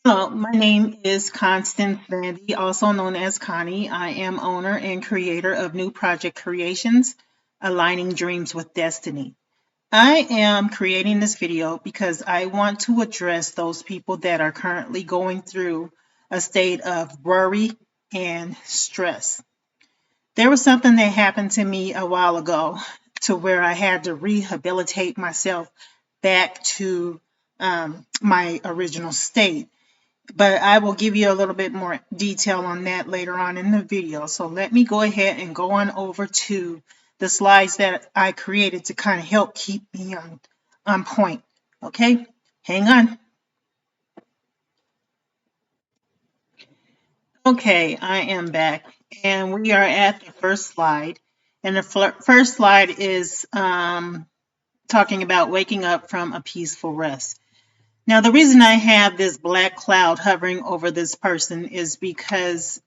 Hello, my name is Constance Vandy, also known as Connie. I am owner and creator of New Project Creations, Aligning Dreams with Destiny. I am creating this video because I want to address those people that are currently going through a state of worry and stress. There was something that happened to me a while ago to where I had to rehabilitate myself back to my original state, but I will give you a little bit more detail on that later on in the video. So let me go ahead and go on over to the slides that I created to kind of help keep me on point. Okay, hang on. Okay, I am back, and we are at the first slide. And the first slide is talking about waking up from a peaceful rest. Now, the reason I have this black cloud hovering over this person is because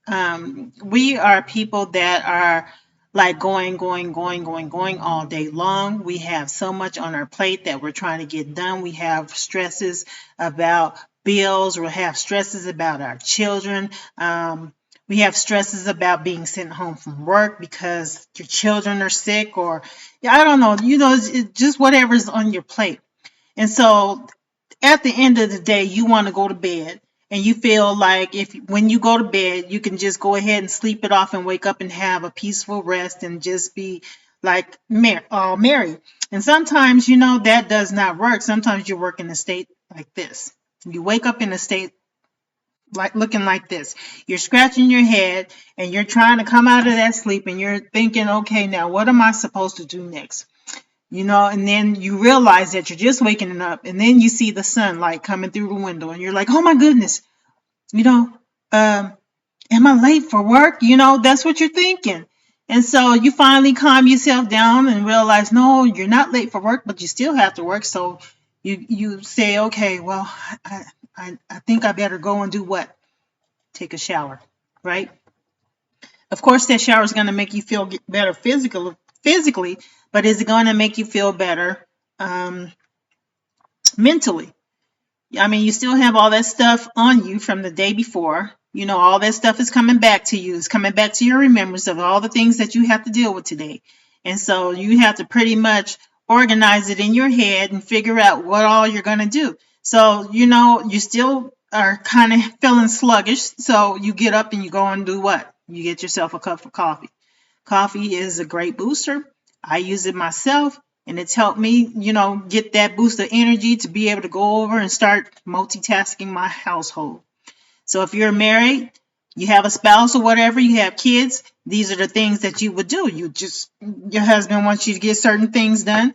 we are people that are like going all day long. We have so much on our plate that we're trying to get done. We have stresses about bills. We have stresses about our children. We have stresses about being sent home from work because your children are sick, or I don't know, it's just whatever's on your plate. And so at the end of the day, you want to go to bed, and you feel like if when you go to bed, you can just go ahead and sleep it off and wake up and have a peaceful rest and just be like merry. And sometimes, that does not work. Sometimes you work in a state like this. You wake up in a state like looking like this. You're scratching your head and you're trying to come out of that sleep, and you're thinking, okay, now what am I supposed to do next? And then you realize that you're just waking up, and then you see the sunlight coming through the window, and you're like, oh my goodness, you know, um, am I late for work? That's what you're thinking. And so you finally calm yourself down and realize, no, you're not late for work, but you still have to work. So you say, okay, well, I think I better go and do what? Take a shower, right? Of course, that shower is going to make you feel better physically, but is it going to make you feel better um, mentally? I mean, you still have all that stuff on you from the day before. All that stuff is coming back to you. It's coming back to your remembrance of all the things that you have to deal with today. And so you have to pretty much organize it in your head and figure out what all you're going to do. So, you still are kind of feeling sluggish. So you get up and you go and do what? You get yourself a cup of coffee. Coffee is a great booster. I use it myself, and it's helped me, get that boost of energy to be able to go over and start multitasking my household. So if you're married, you have a spouse or whatever, you have kids, these are the things that you would do. Your husband wants you to get certain things done.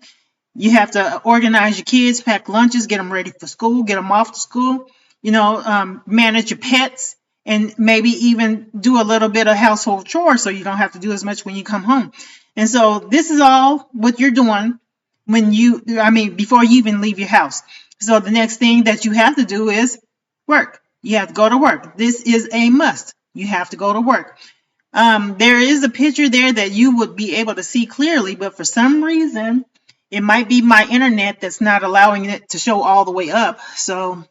You have to organize your kids, pack lunches, get them ready for school, get them off to school, manage your pets, and maybe even do a little bit of household chores so you don't have to do as much when you come home. And so this is all what you're doing before you even leave your house. So the next thing that you have to do is work. You have to go to work. This is a must. You have to go to work. There is a picture there that you would be able to see clearly, but for some reason, it might be my internet that's not allowing it to show all the way up. So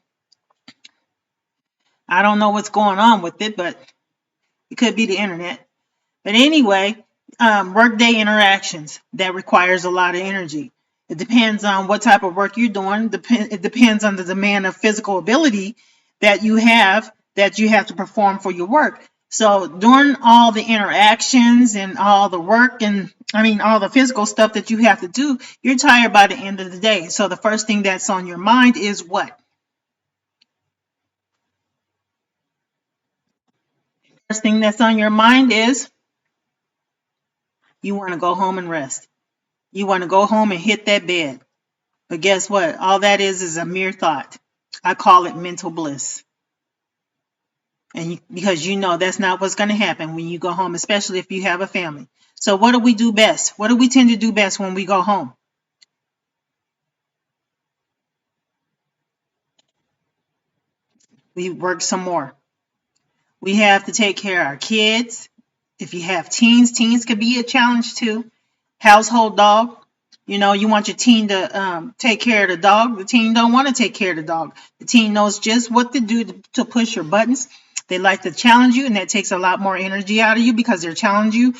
I don't know what's going on with it, but it could be the internet. But anyway, workday interactions, that requires a lot of energy. It depends on what type of work you're doing. It depends on the demand of physical ability that you have to perform for your work. So during all the interactions and all the work and all the physical stuff that you have to do, you're tired by the end of the day. So the first thing that's on your mind is what? First thing that's on your mind is you want to go home and rest. You want to go home and hit that bed. But guess what? All that is a mere thought. I call it mental bliss. And because that's not what's going to happen when you go home, especially if you have a family. So what do we do best? What do we tend to do best when we go home? We work some more. We have to take care of our kids. If you have teens could be a challenge too. Household dog. You want your teen to take care of the dog. The teen don't want to take care of the dog. The teen knows just what to do to push your buttons. They like to challenge you, and that takes a lot more energy out of you because they're challenging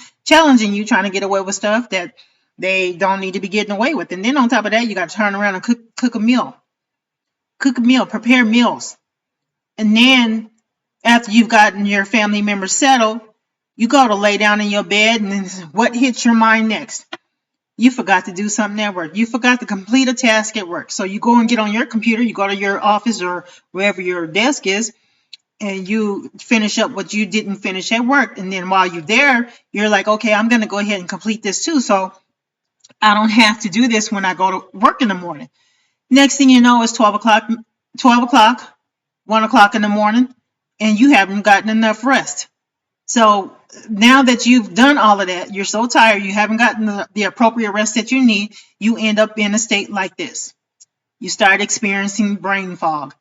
you, trying to get away with stuff that they don't need to be getting away with. And then on top of that, you got to turn around and cook a meal, prepare meals. And then after you've gotten your family members settled, you go to lay down in your bed, and then what hits your mind next? You forgot to do something at work. You forgot to complete a task at work. So you go and get on your computer, you go to your office or wherever your desk is, and you finish up what you didn't finish at work. And then while you're there, you're like, okay, I'm going to go ahead and complete this too. So I don't have to do this when I go to work in the morning. Next thing you know, it's 12 o'clock, 1 o'clock in the morning, and you haven't gotten enough rest. So now that you've done all of that, you're so tired, you haven't gotten the appropriate rest that you need, you end up in a state like this. You start experiencing brain fog.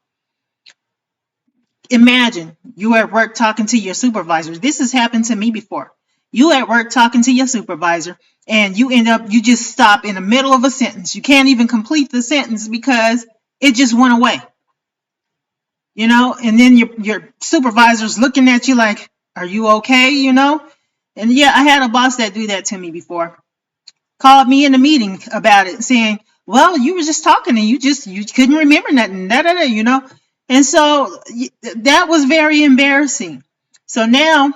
Imagine you at work talking to your supervisor. This has happened to me before. You at work talking to your supervisor, and you just stop in the middle of a sentence. You can't even complete the sentence because it just went away. And then your supervisor's looking at you like, are you okay? And yeah, I had a boss that do that to me before. Called me in a meeting about it, saying, well, you were just talking and you couldn't remember nothing, And so that was very embarrassing. So now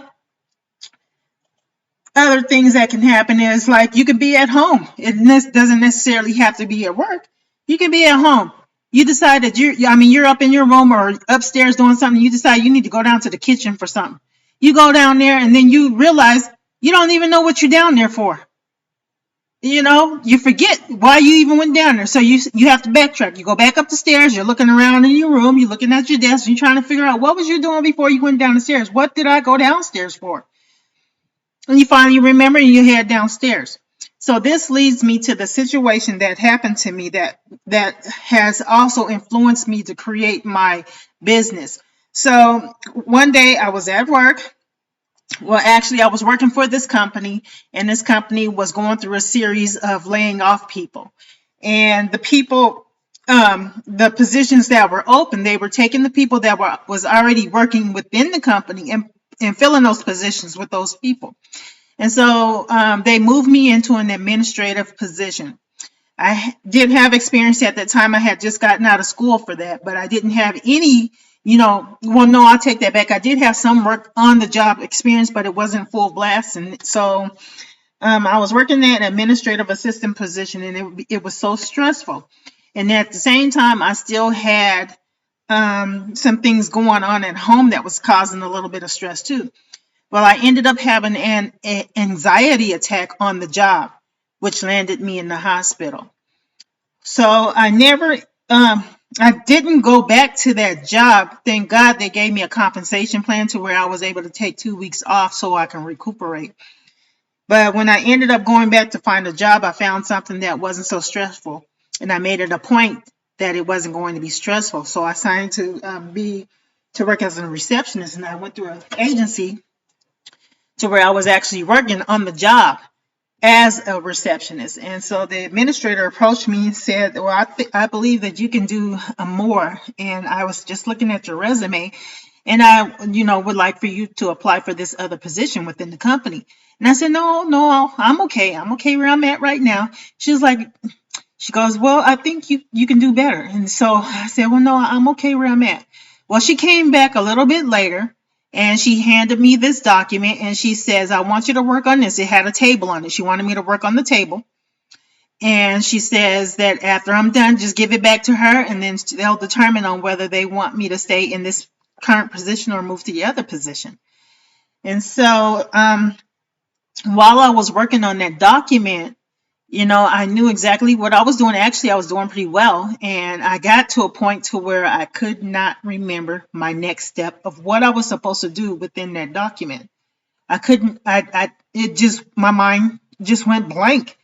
other things that can happen is like you could be at home. It doesn't necessarily have to be at work. You can be at home. You decide that you're up in your room or upstairs doing something. You decide you need to go down to the kitchen for something. You go down there and then you realize you don't even know what you're down there for. You forget why you even went down there. So you have to backtrack. You go back up the stairs. You're looking around in your room. You're looking at your desk. You're trying to figure out what was you doing before you went down the stairs. What did I go downstairs for? And you finally remember and you head downstairs. So this leads me to the situation that happened to me that has also influenced me to create my business. So one day I was at work. Well, actually, I was working for this company, and this company was going through a series of laying off people. And the people, the positions that were open, they were taking the people that was already working within the company and filling those positions with those people. And so they moved me into an administrative position. I did have experience at that time. I had just gotten out of school for that, but I didn't have any, well, no, I'll take that back. I did have some work on the job experience, but it wasn't full blast. And so I was working at an administrative assistant position, and it was so stressful. And at the same time, I still had some things going on at home that was causing a little bit of stress too. Well, I ended up having an anxiety attack on the job, which landed me in the hospital. So I didn't go back to that job. Thank God they gave me a compensation plan to where I was able to take 2 weeks off so I can recuperate. But when I ended up going back to find a job, I found something that wasn't so stressful. And I made it a point that it wasn't going to be stressful. So I signed to work as a receptionist, and I went through an agency to where I was actually working on the job as a receptionist. And so the administrator approached me and said, well, I believe that you can do more. And I was just looking at your resume, and I, would like for you to apply for this other position within the company. And I said, no, I'm okay. I'm okay where I'm at right now. She goes, well, I think you can do better. And so I said, well, no, I'm okay where I'm at. Well, she came back a little bit later, and she handed me this document, and she says, I want you to work on this. It had a table on it. She wanted me to work on the table. And she says that after I'm done, just give it back to her, and then they'll determine on whether they want me to stay in this current position or move to the other position. And so while I was working on that document, I knew exactly what I was doing. Actually, I was doing pretty well. And I got to a point to where I could not remember my next step of what I was supposed to do within that document. I couldn't, my mind just went blank.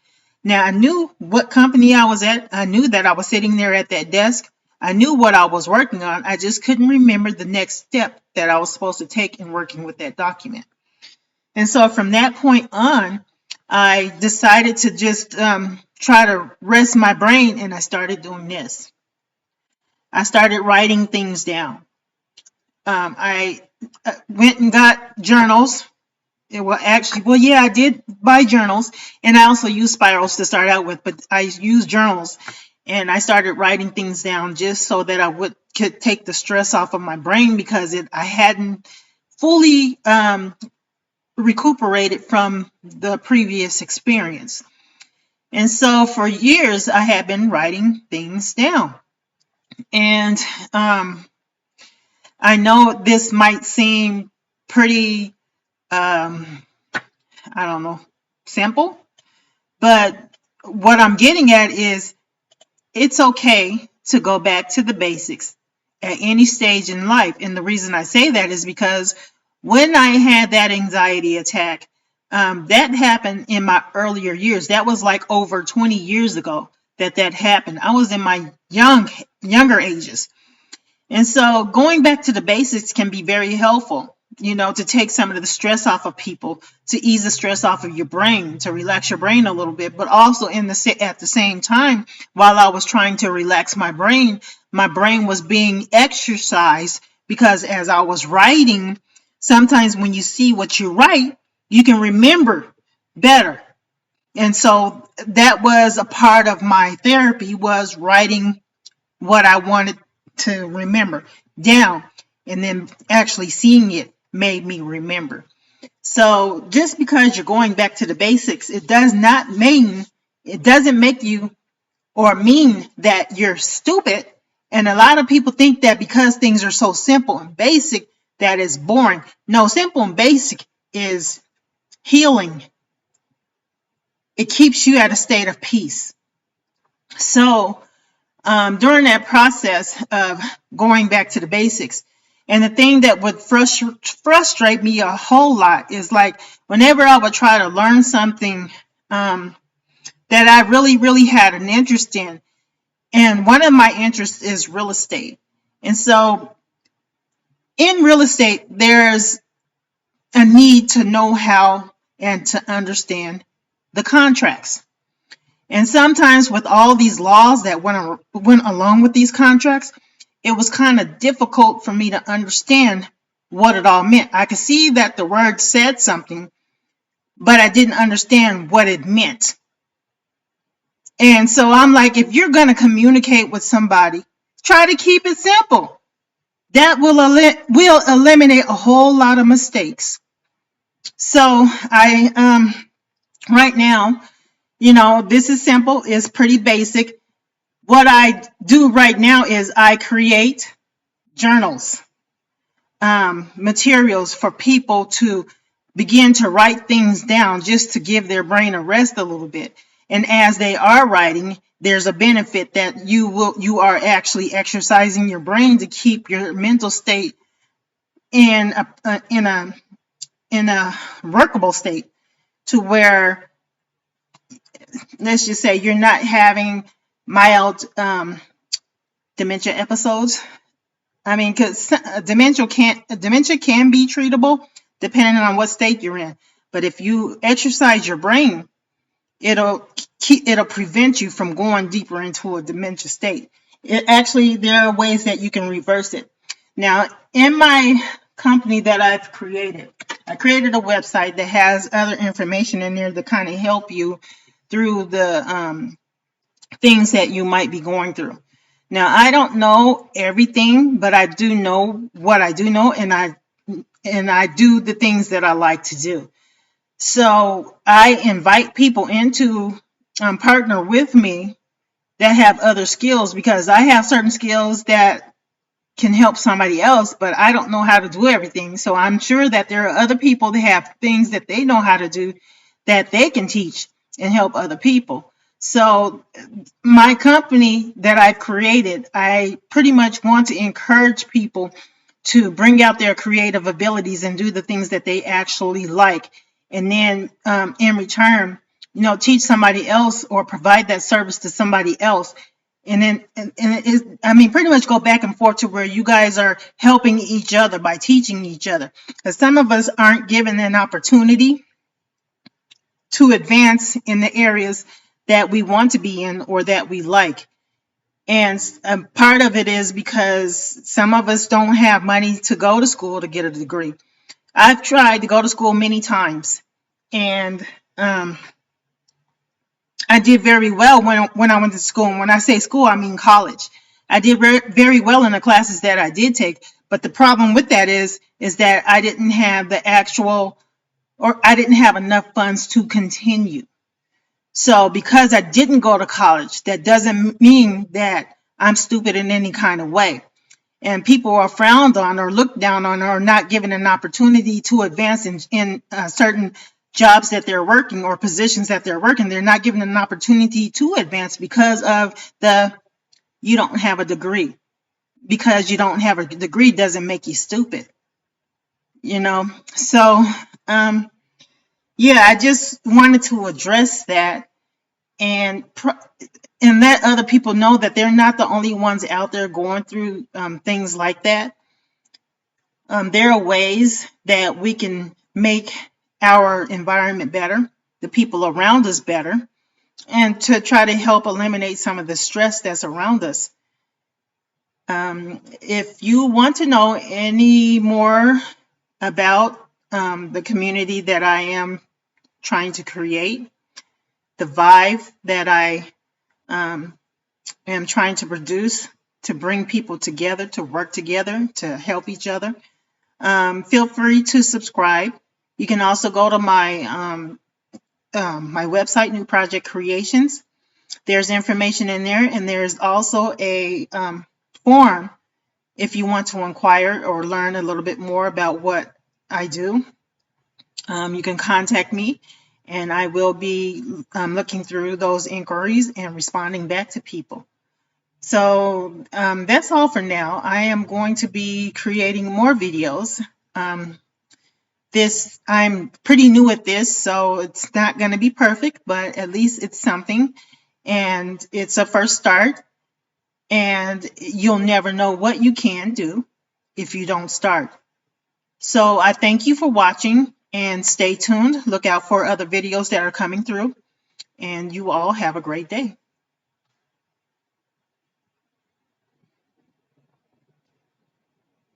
Now, I knew what company I was at. I knew that I was sitting there at that desk. I knew what I was working on. I just couldn't remember the next step that I was supposed to take in working with that document. And so from that point on, I decided to just try to rest my brain, and I started doing this. I started writing things down. I went and got journals. I did buy journals, and I also used spirals to start out with, but I used journals, and I started writing things down just so that could take the stress off of my brain, because I hadn't fully recuperated from the previous experience. And so for years, I had been writing things down. And I know this might seem pretty, I don't know, simple, but what I'm getting at is it's okay to go back to the basics at any stage in life. And the reason I say that is because when I had that anxiety attack, that happened in my earlier years. That was like over 20 years ago that happened. I was in my younger ages. And so going back to the basics can be very helpful, to take some of the stress off of people, to ease the stress off of your brain, to relax your brain a little bit. But also at the same time, while I was trying to relax my brain was being exercised, because as I was writing, sometimes when you see what you write, you can remember better. And so that was a part of my therapy, was writing what I wanted to remember down, and then actually seeing it made me remember. So just because you're going back to the basics, it doesn't make you or mean that you're stupid. And a lot of people think that because things are so simple and basic, that is boring. No, simple and basic is healing. It keeps you at a state of peace. So during that process of going back to the basics, and the thing that would frustrate me a whole lot is, like, whenever I would try to learn something that I really, really had an interest in, and one of my interests is real estate. And so in real estate, there's a need to know how and to understand the contracts. And sometimes with all these laws that went along with these contracts, it was kind of difficult for me to understand what it all meant. I could see that the word said something, but I didn't understand what it meant. And so I'm like, if you're going to communicate with somebody, try to keep it simple. That will eliminate a whole lot of mistakes. So right now, this is simple, it's pretty basic. What I do right now is I create journals, materials for people to begin to write things down, just to give their brain a rest a little bit. And as they are writing, there's a benefit that you are actually exercising your brain to keep your mental state in a workable state, to where, let's just say, you're not having mild dementia episodes. I mean, because dementia can be treatable depending on what state you're in. But if you exercise your brain, it'll prevent you from going deeper into a dementia state. There are ways that you can reverse it. Now, in my company that I've created, I created a website that has other information in there to kind of help you through the things that you might be going through. Now, I don't know everything, but I do know what I do know, and I do the things that I like to do. So I invite people in to partner with me that have other skills, because I have certain skills that can help somebody else, but I don't know how to do everything. So I'm sure that there are other people that have things that they know how to do that they can teach and help other people. So my company that I've created, I pretty much want to encourage people to bring out their creative abilities and do the things that they actually like. And then in return, teach somebody else or provide that service to somebody else. And then, pretty much go back and forth to where you guys are helping each other by teaching each other. Because some of us aren't given an opportunity to advance in the areas that we want to be in or that we like. And part of it is because some of us don't have money to go to school to get a degree. I've tried to go to school many times, and I did very well when I went to school. And when I say school, I mean college. I did very well in the classes that I did take. But the problem with that is that I didn't have the actual, or I didn't have enough funds to continue. So because I didn't go to college, that doesn't mean that I'm stupid in any kind of way. And people are frowned on or looked down on or not given an opportunity to advance in certain jobs that they're working or positions that they're working. They're not given an opportunity to advance because of you don't have a degree. Because you don't have a degree doesn't make you stupid, you know. So yeah, I just wanted to address that and let other people know that they're not the only ones out there going through things like that. There are ways that we can make our environment better, the people around us better, and to try to help eliminate some of the stress that's around us. If you want to know any more about the community that I am trying to create, the vibe that I am trying to produce to bring people together, to work together, to help each other, feel free to subscribe. You can also go to my my website, New Project Creations. There's information in there, and there's also a form if you want to inquire or learn a little bit more about what I do. You can contact me, and I will be looking through those inquiries and responding back to people. So that's all for now. I am going to be creating more videos. I'm pretty new at this, so it's not going to be perfect, but at least it's something, and it's a first start, and you'll never know what you can do if you don't start. So I thank you for watching, and stay tuned. Look out for other videos that are coming through, and you all have a great day.